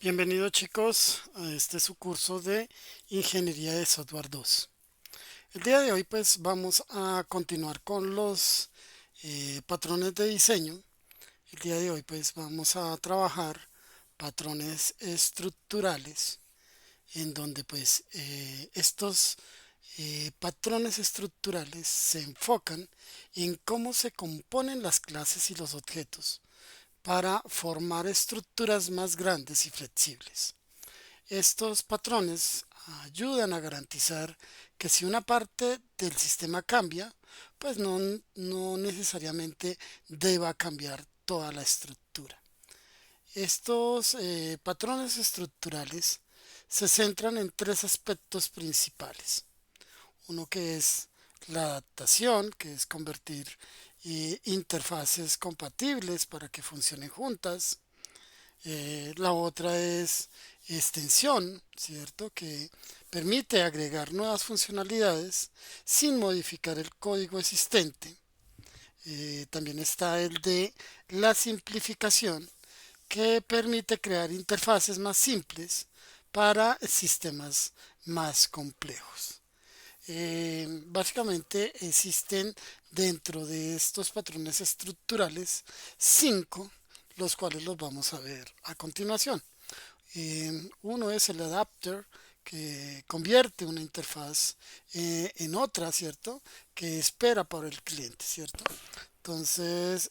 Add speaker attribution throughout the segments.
Speaker 1: Bienvenidos chicos a este su curso de Ingeniería de Software 2. El día de hoy pues vamos a continuar con los patrones de diseño. El día de hoy pues vamos a trabajar patrones estructurales en donde pues estos patrones estructurales se enfocan en cómo se componen las clases y los objetos para formar estructuras más grandes y flexibles. Estos patrones ayudan a garantizar que si una parte del sistema cambia, pues no necesariamente deba cambiar toda la estructura. Estos patrones estructurales se centran en tres aspectos principales. Uno que es la adaptación, que es convertir interfaces compatibles para que funcionen juntas. La otra es extensión, ¿cierto? Que permite agregar nuevas funcionalidades sin modificar el código existente. También está el de la simplificación, que permite crear interfaces más simples para sistemas más complejos. Básicamente existen dentro de estos patrones estructurales cinco, los cuales los vamos a ver a continuación. Uno es el adapter, que convierte una interfaz en otra, ¿cierto? Que espera por el cliente, ¿cierto? Entonces,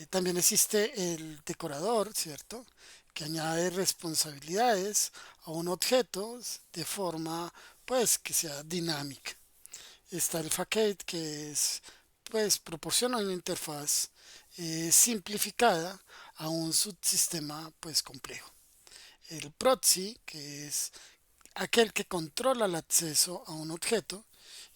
Speaker 1: también existe el decorador, ¿cierto? Que añade responsabilidades a un objeto de forma, pues, que sea dinámica. Está el facade, que es, pues, proporciona una interfaz simplificada a un subsistema, pues, complejo. El proxy, que es aquel que controla el acceso a un objeto,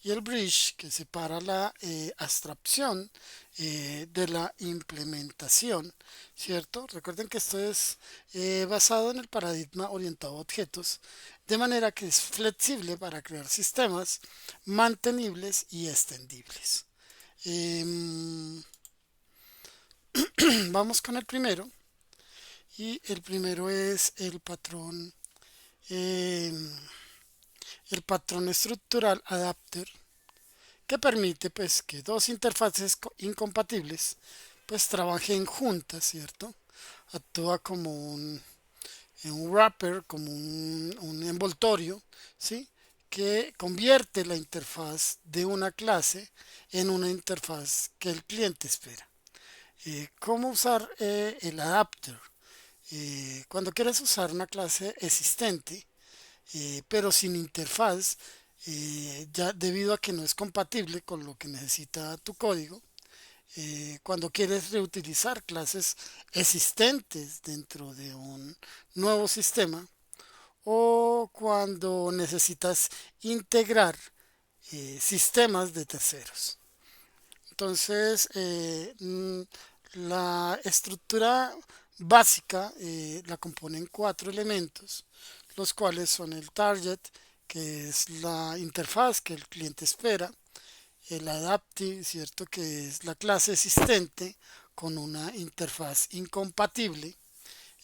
Speaker 1: y el bridge, que separa la abstracción de la implementación, ¿cierto? Recuerden que esto es basado en el paradigma orientado a objetos, de manera que es flexible para crear sistemas mantenibles y extendibles. Em, Vamos con el primero, y el primero es em, el patrón estructural adapter, que permite pues que dos interfaces incompatibles pues trabajen juntas, ¿cierto? Actúa como un wrapper, como un envoltorio, ¿sí? Que convierte la interfaz de una clase en una interfaz que el cliente espera. ¿Cómo usar el adapter? Cuando quieres usar una clase existente, pero sin interfaz, ya debido a que no es compatible con lo que necesita tu código. Cuando quieres reutilizar clases existentes dentro de un nuevo sistema, o cuando necesitas integrar sistemas de terceros. Entonces, la estructura básica la componen cuatro elementos, los cuales son el target, que es la interfaz que el cliente espera; el adaptive, ¿cierto? Que es la clase existente con una interfaz incompatible;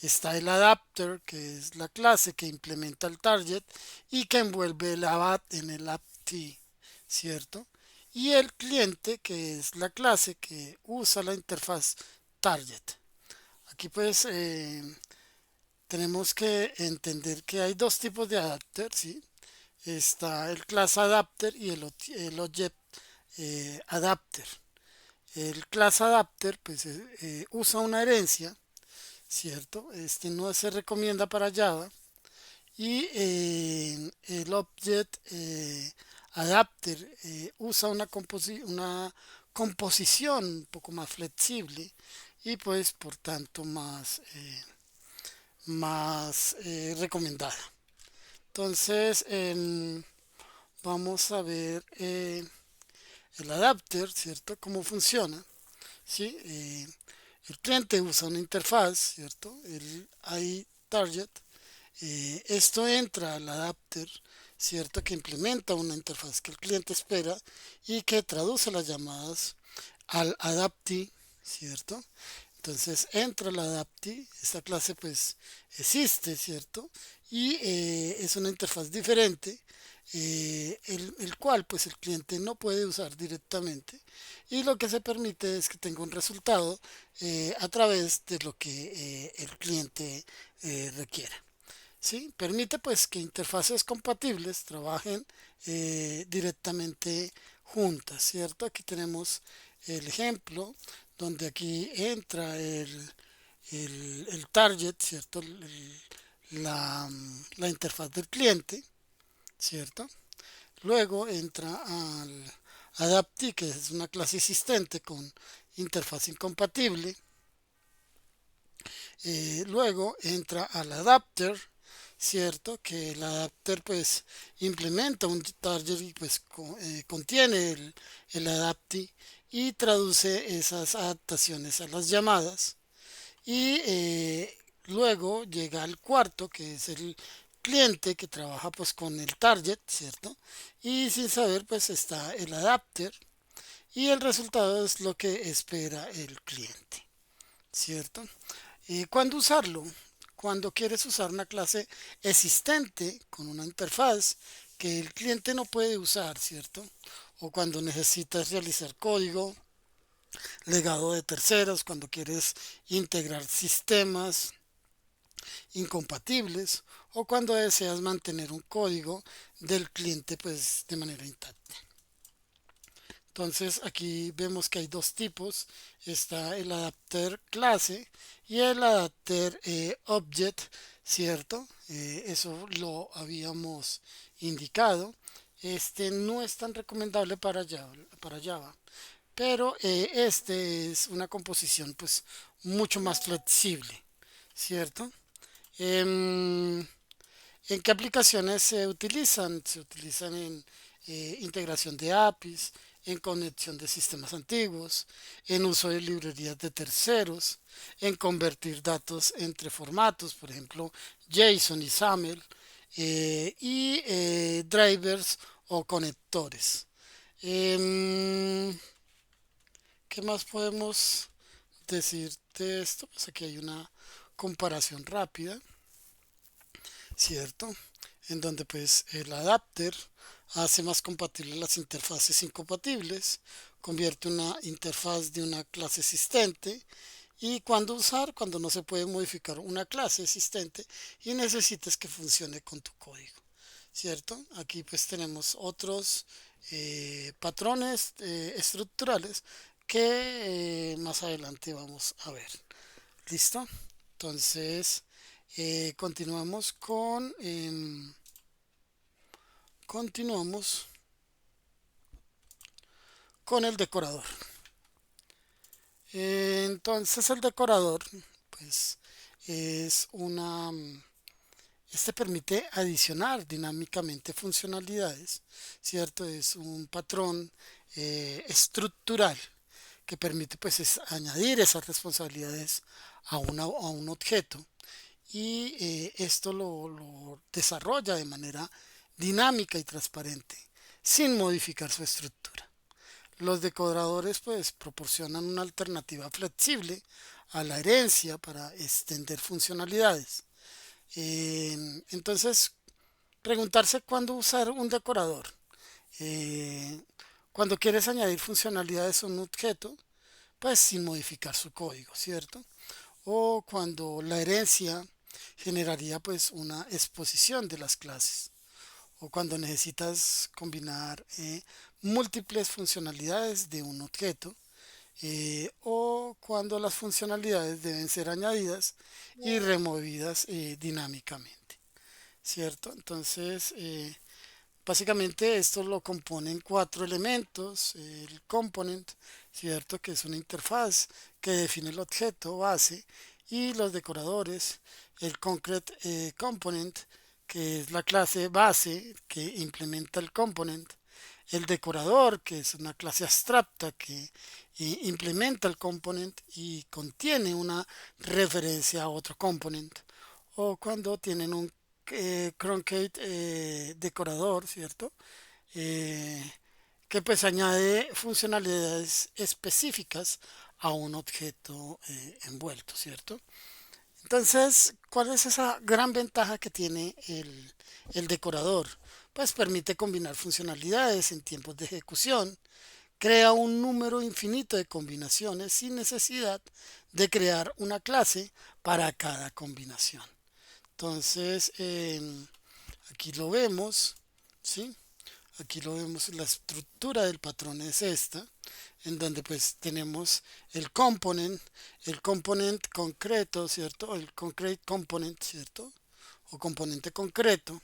Speaker 1: está el adapter, que es la clase que implementa el target y que envuelve el avat en el apti, ¿cierto? Y el cliente, que es la clase que usa la interfaz target. Aquí pues tenemos que entender que hay dos tipos de adapter, ¿sí? Está el class adapter y el object adapter. El class adapter pues usa una herencia, ¿cierto? Este no se recomienda para Java. Y el Object Adapter usa una composición un poco más flexible y pues por tanto más recomendada. Entonces vamos a ver el adapter, ¿cierto? Cómo funciona, ¿sí? El cliente usa una interfaz, ¿cierto? El iTarget. Esto entra al adapter, ¿cierto? Que implementa una interfaz que el cliente espera y que traduce las llamadas al adaptee, ¿cierto? Entonces entra la adapti, esta clase pues existe, ¿cierto? Y es una interfaz diferente, el cual pues el cliente no puede usar directamente y lo que se permite es que tenga un resultado a través de lo que el cliente requiera. ¿Sí? Permite pues que interfaces compatibles trabajen directamente juntas, ¿cierto? Aquí tenemos el ejemplo donde aquí entra el target, ¿cierto? La interfaz del cliente, ¿cierto? Luego entra al Adapti, que es una clase existente con interfaz incompatible. Luego entra al adapter, cierto, que el adapter pues implementa un target y pues contiene el adapti y traduce esas adaptaciones a las llamadas. Y luego llega al cuarto, que es el cliente que trabaja pues con el target, ¿cierto? Y sin saber pues está el adapter y el resultado es lo que espera el cliente, ¿cierto? ¿Cuándo usarlo? Cuando quieres usar una clase existente con una interfaz que el cliente no puede usar, ¿cierto? O cuando necesitas realizar código legado de terceros, cuando quieres integrar sistemas incompatibles o cuando deseas mantener un código del cliente pues de manera intacta. Entonces aquí vemos que hay dos tipos. Está el adapter clase y el adapter object, ¿cierto? Eso lo habíamos indicado. Este no es tan recomendable para Java, pero este es una composición pues mucho más flexible, ¿cierto? Em, ¿En qué aplicaciones se utilizan? Se utilizan en integración de APIs, en conexión de sistemas antiguos, en uso de librerías de terceros, en convertir datos entre formatos, por ejemplo, JSON y SAML, y drivers o conectores. Em, ¿Qué más podemos decir de esto? Pues aquí hay una comparación rápida, ¿cierto? En donde pues el adapter hace más compatibles las interfaces incompatibles, convierte una interfaz de una clase existente y cuándo usar cuando no se puede modificar una clase existente y necesites que funcione con tu código, ¿cierto? Aquí pues tenemos otros patrones estructurales que más adelante vamos a ver. ¿Listo? Entonces, continuamos continuamos con el decorador. Entonces, el decorador, pues, es una... Este permite adicionar dinámicamente funcionalidades, ¿cierto? Es un patrón estructural que permite, pues, añadir esas responsabilidades a un objeto y esto lo desarrolla de manera dinámica y transparente, sin modificar su estructura. Los decoradores pues proporcionan una alternativa flexible a la herencia para extender funcionalidades. Entonces, preguntarse cuándo usar un decorador. Eh, Cuando quieres añadir funcionalidades a un objeto, pues sin modificar su código, ¿cierto? O cuando la herencia generaría pues una exposición de las clases o cuando necesitas combinar múltiples funcionalidades de un objeto o cuando las funcionalidades deben ser añadidas y removidas dinámicamente, ¿cierto? Entonces, básicamente esto lo componen cuatro elementos, el component, ¿cierto? Que es una interfaz que define el objeto base y los decoradores, el concrete component, que es la clase base que implementa el component, el decorador, que es una clase abstracta que implementa el component y contiene una referencia a otro component, o cuando tienen un Cronkite decorador, ¿cierto? Eh, que pues añade funcionalidades específicas a un objeto envuelto, ¿cierto? Entonces, ¿cuál es esa gran ventaja que tiene el decorador? Pues permite combinar funcionalidades en tiempos de ejecución, crea un número infinito de combinaciones sin necesidad de crear una clase para cada combinación. Entonces, aquí lo vemos, ¿sí? Aquí lo vemos, la estructura del patrón es esta, en donde pues tenemos el component concreto, ¿cierto? El concrete component, ¿cierto? O componente concreto.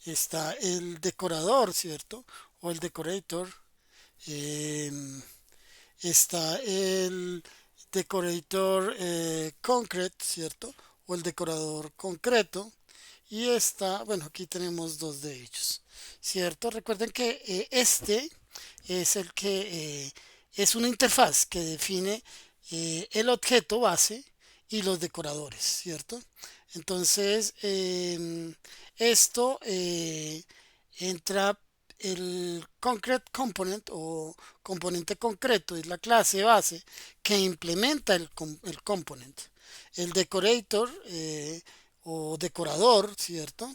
Speaker 1: Está el decorador, ¿cierto? O el decorator. eh, Está el decorator concrete, ¿cierto? O el decorador concreto. Y está, bueno, aquí tenemos dos de ellos, ¿cierto? Recuerden que este es el que es una interfaz que define el objeto base y los decoradores, ¿cierto? Entonces, esto entra el concrete component o componente concreto, es la clase base que implementa el component. El decorator o decorador, ¿cierto?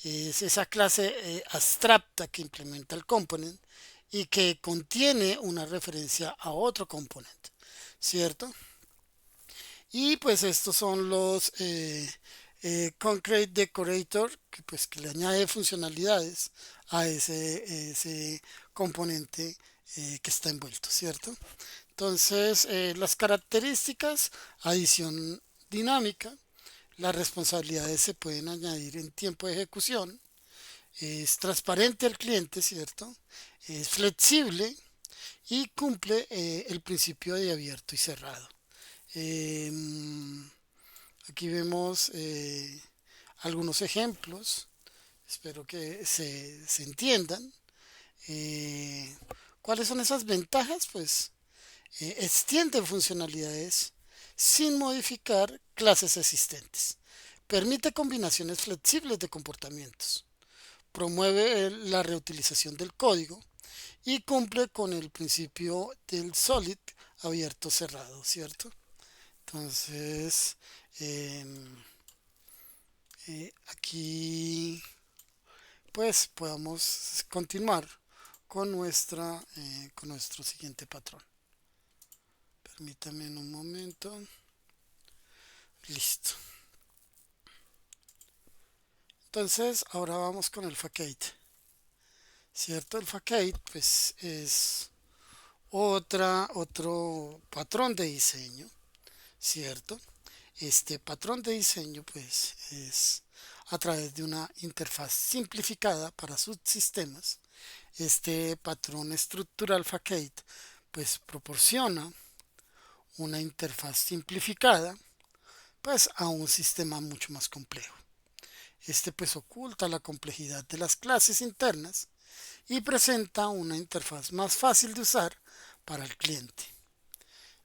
Speaker 1: Es esa clase abstracta que implementa el component y que contiene una referencia a otro component, ¿cierto? Y pues estos son los Concrete Decorator que pues que le añade funcionalidades a ese componente que está envuelto, ¿cierto? Entonces, las características, adición dinámica, las responsabilidades se pueden añadir en tiempo de ejecución, es transparente al cliente, ¿cierto? Es flexible y cumple el principio de abierto y cerrado. Eh, Aquí vemos algunos ejemplos, espero que se entiendan. Eh, ¿Cuáles son esas ventajas? Pues extiende funcionalidades sin modificar clases existentes. Permite combinaciones flexibles de comportamientos. Promueve la reutilización del código y cumple con el principio del solid abierto cerrado, ¿cierto? Entonces, em, aquí pues podamos continuar con nuestro siguiente patrón. Permítame un momento. Listo. Entonces, ahora vamos con el facade. ¿Cierto? El facade pues es otro patrón de diseño, ¿cierto? Este patrón de diseño pues es a través de una interfaz simplificada para subsistemas. Este patrón estructural facade pues proporciona una interfaz simplificada pues a un sistema mucho más complejo. Este pues oculta la complejidad de las clases internas y presenta una interfaz más fácil de usar para el cliente.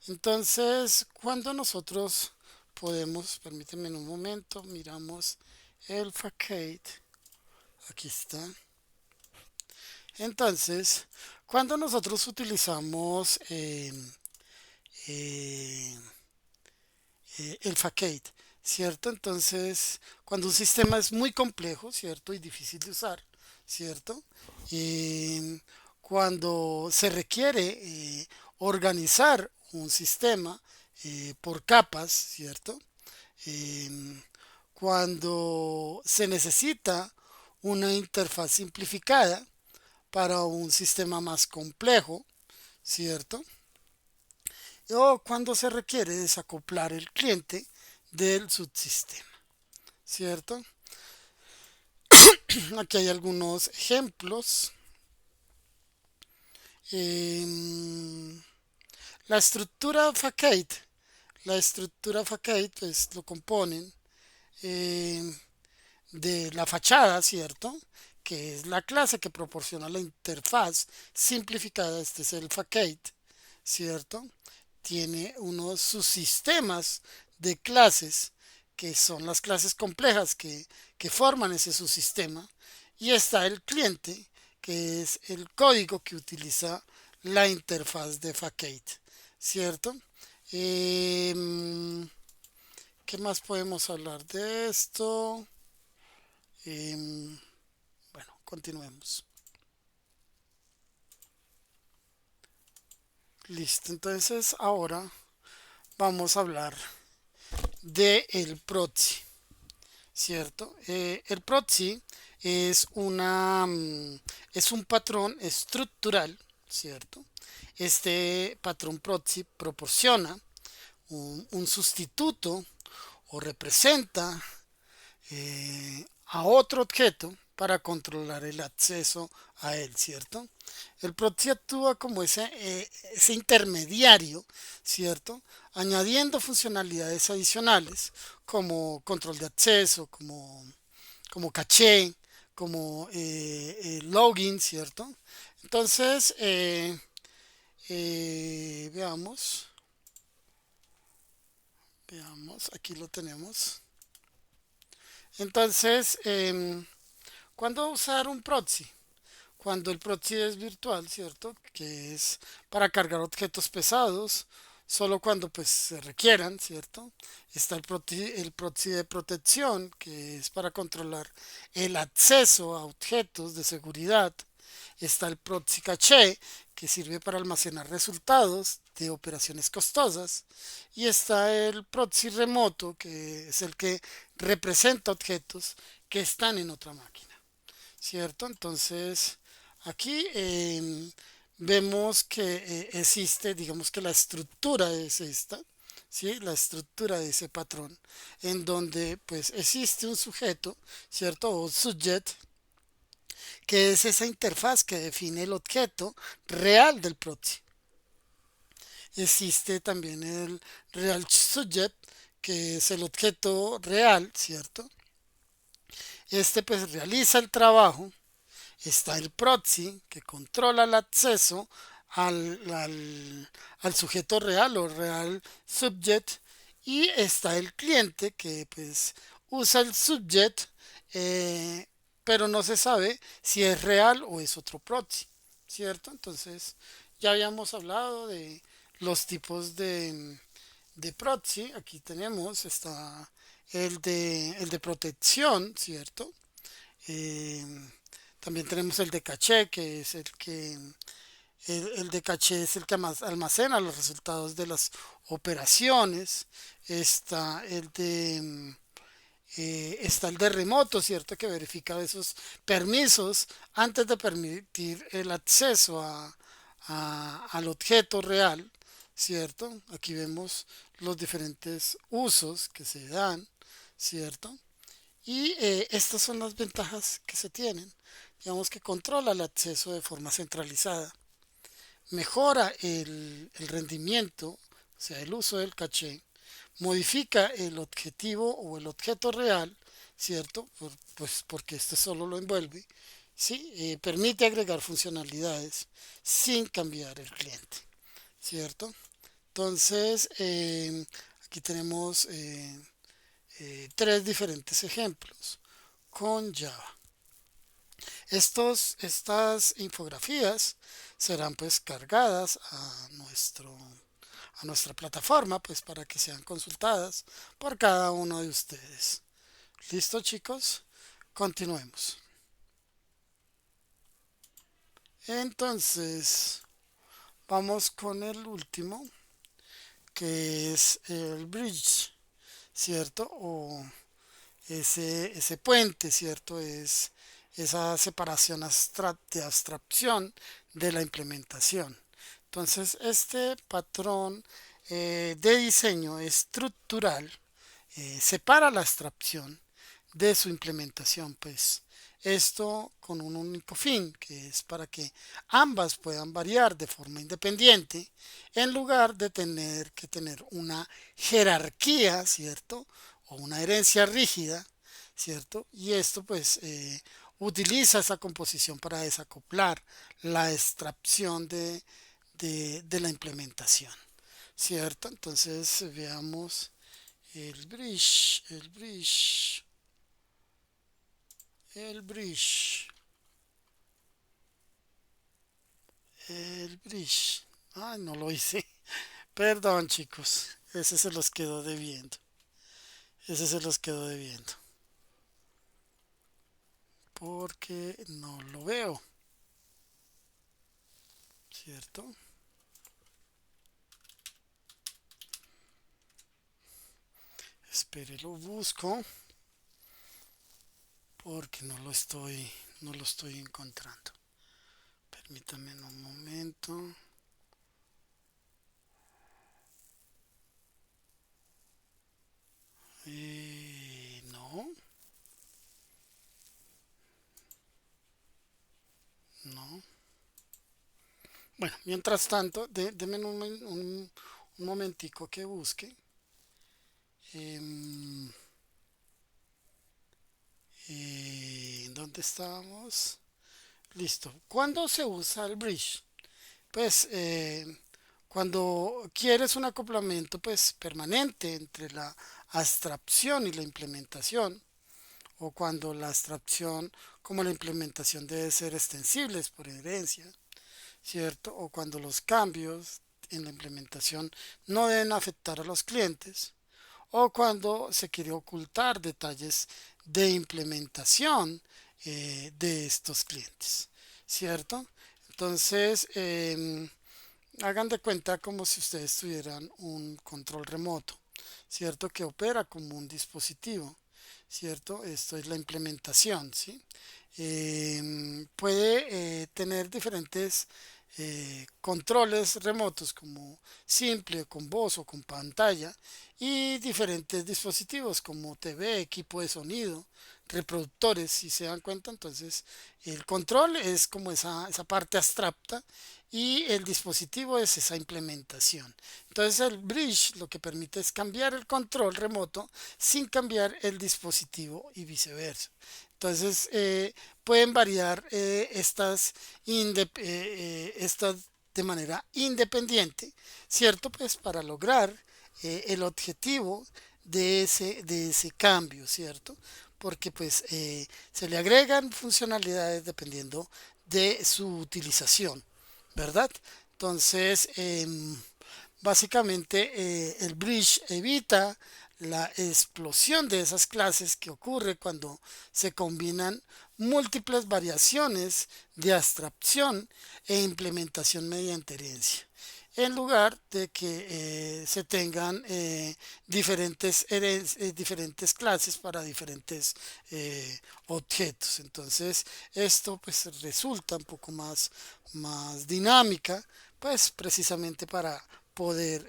Speaker 1: Entonces, cuando nosotros podemos, permítanme un momento, miramos el facade, aquí está. Entonces, cuando nosotros utilizamos eh, el facade, ¿cierto? Entonces, cuando un sistema es muy complejo, ¿cierto? Y difícil de usar, ¿cierto? Eh, Cuando se requiere organizar un sistema por capas, ¿cierto? Eh, Cuando se necesita una interfaz simplificada para un sistema más complejo, ¿cierto? O cuando se requiere desacoplar el cliente del subsistema, ¿cierto? Aquí hay algunos ejemplos. Em, la estructura facade, la estructura facade pues lo componen em, de la fachada, ¿cierto? Que es la clase que proporciona la interfaz simplificada, este es el facade, ¿cierto? Tiene unos subsistemas de clases que son las clases complejas que forman ese subsistema y está el cliente que es el código que utiliza la interfaz de facade, ¿cierto? Em, ¿Qué más podemos hablar de esto? Em, bueno, continuemos. Listo, entonces ahora vamos a hablar de el proxy, ¿cierto? El proxy es es un patrón estructural, ¿cierto? Este patrón proxy proporciona un sustituto o representa a otro objeto para controlar el acceso a él, ¿cierto? El proxy actúa como ese intermediario, ¿cierto? Añadiendo funcionalidades adicionales como control de acceso, como caché, como login, ¿cierto? Entonces, veamos, veamos, aquí lo tenemos. Entonces, ¿cuándo usar un proxy? Cuando el proxy es virtual, ¿cierto? Que es para cargar objetos pesados, solo cuando pues se requieran, ¿cierto? Está el proxy de protección, que es para controlar el acceso a objetos de seguridad. Está el proxy caché, que sirve para almacenar resultados de operaciones costosas. Y está el proxy remoto, que es el que representa objetos que están en otra máquina. ¿Cierto? Entonces, aquí vemos que existe, digamos que la estructura es esta, ¿sí? La estructura de ese patrón, en donde pues existe un sujeto, ¿cierto? O subject, que es esa interfaz que define el objeto real del proxy. Existe también el real subject, que es el objeto real, ¿cierto? Este pues realiza el trabajo. Está el proxy que controla el acceso al sujeto real o real subject, y está el cliente que pues usa el subject, eh, pero no se sabe si es real o es otro proxy, ¿cierto? Entonces ya habíamos hablado de los tipos de proxy. Aquí tenemos, está el de protección, ¿cierto? Eh, También tenemos el de caché, que es el de caché es el que almacena los resultados de las operaciones. Está está el de remoto, ¿cierto? Que verifica esos permisos antes de permitir el acceso al objeto real, ¿cierto? Aquí vemos los diferentes usos que se dan, ¿cierto? Y estas son las ventajas que se tienen. Digamos que controla el acceso de forma centralizada, mejora el rendimiento, o sea, el uso del caché, modifica el objetivo o el objeto real, ¿cierto? Pues porque este solo lo envuelve, ¿sí? Permite agregar funcionalidades sin cambiar el cliente, ¿cierto? Entonces, aquí tenemos tres diferentes ejemplos con Java. Estas infografías serán pues cargadas a nuestra plataforma pues para que sean consultadas por cada uno de ustedes. ¿Listo, chicos? Continuemos. Entonces, vamos con el último, que es el bridge, ¿cierto? O ese puente, ¿cierto? Es esa separación de abstracción de la implementación. Entonces, este patrón de diseño estructural separa la abstracción de su implementación, pues esto con un único fin, que es para que ambas puedan variar de forma independiente, en lugar de tener que tener una jerarquía, ¿cierto? O una herencia rígida, ¿cierto? Y esto pues utiliza esa composición para desacoplar la extracción de la implementación, ¿cierto? Entonces veamos el bridge, el bridge. Ah, no lo hice, Perdón, chicos. Ese se los quedó debiendo. Ese se los quedó debiendo. Porque no lo veo. ¿Cierto? Espere, lo busco. Porque no lo estoy encontrando. Permítame un momento. No, no. Bueno, mientras tanto, denme un momentico que busque. Em, ¿Dónde estábamos? Listo. ¿Cuándo se usa el bridge? Pues cuando quieres un acoplamiento pues permanente entre la abstracción y la implementación, o cuando la abstracción como la implementación debe ser extensibles por herencia, ¿cierto? O cuando los cambios en la implementación no deben afectar a los clientes, o cuando se quiere ocultar detalles de implementación de estos clientes, ¿cierto? Entonces, hagan de cuenta como si ustedes tuvieran un control remoto, ¿cierto? Que opera como un dispositivo, ¿cierto? Esto es la implementación, ¿sí? Puede tener diferentes controles remotos como simple, con voz o con pantalla y diferentes dispositivos como TV, equipo de sonido, reproductores, si se dan cuenta. Entonces el control es como esa parte abstracta y el dispositivo es esa implementación. Entonces el bridge lo que permite es cambiar el control remoto sin cambiar el dispositivo y viceversa. Entonces pueden variar estas de manera independiente, ¿cierto? Pues para lograr el objetivo de ese cambio, ¿cierto? Porque pues se le agregan funcionalidades dependiendo de su utilización, ¿verdad? Entonces, básicamente el bridge evita la explosión de esas clases que ocurre cuando se combinan múltiples variaciones de abstracción e implementación mediante herencia, en lugar de que se tengan diferentes clases para diferentes objetos. Entonces, esto pues resulta un poco más dinámica, pues precisamente para poder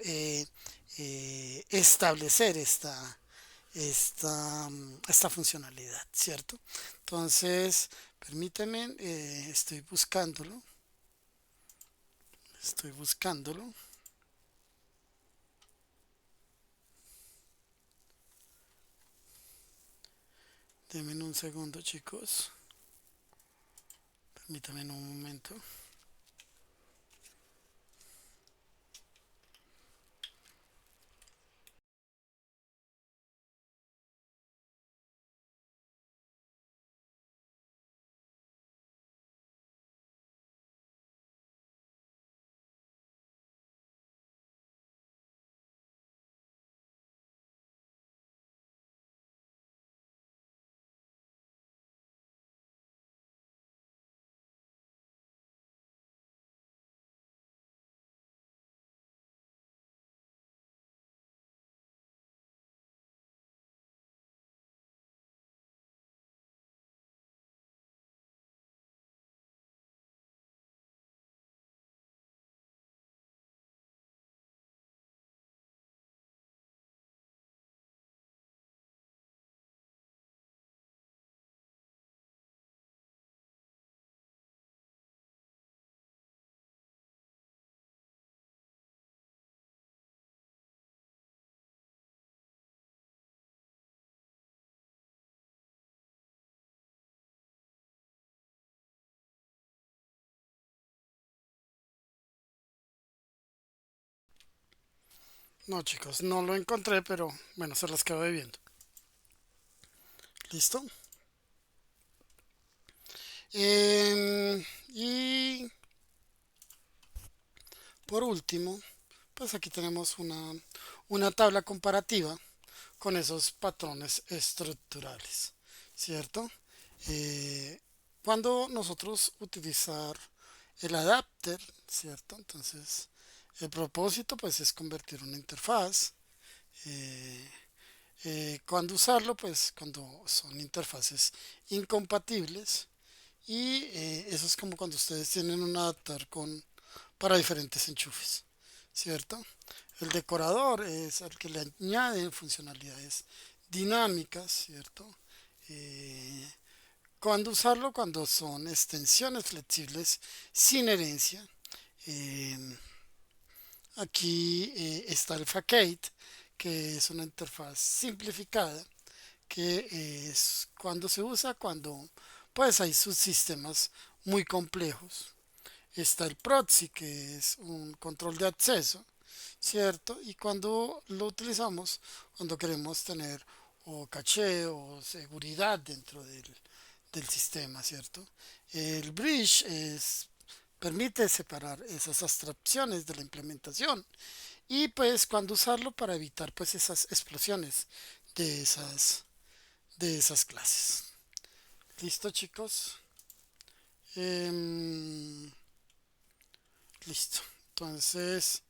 Speaker 1: establecer esta funcionalidad, ¿cierto? Entonces, permítame, estoy buscándolo. Denme un segundo, chicos. Permítame un momento. No, chicos, no lo encontré, pero bueno, se las quedo viendo. ¿Listo? Y por último, pues aquí tenemos una tabla comparativa con esos patrones estructurales, ¿cierto? Eh, Cuando nosotros utilizar el adapter, ¿cierto? Entonces, el propósito pues es convertir una interfaz. eh, cuando usarlo, pues cuando son interfaces incompatibles. Y eso es como cuando ustedes tienen un adaptador para diferentes enchufes, ¿cierto? El decorador es el que le añade funcionalidades dinámicas, ¿cierto? Eh, cuando usarlo, cuando son extensiones flexibles sin herencia. Eh, Aquí está el facade, que es una interfaz simplificada, que es cuando se usa cuando pues hay subsistemas muy complejos. Está el proxy, que es un control de acceso, ¿cierto? Y cuando lo utilizamos, cuando queremos tener o caché o seguridad dentro del sistema, ¿cierto? El bridge permite separar esas abstracciones de la implementación y pues cuando usarlo para evitar pues esas explosiones de esas clases. ¿Listo, chicos? Em, Listo. Entonces,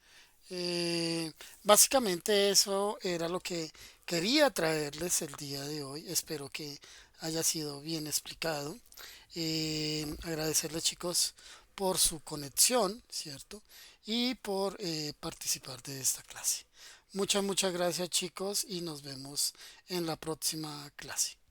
Speaker 1: básicamente eso era lo que quería traerles el día de hoy. Espero que haya sido bien explicado. Agradecerles, chicos, por su conexión, ¿cierto? Y por participar de esta clase. Muchas gracias, chicos, y nos vemos en la próxima clase.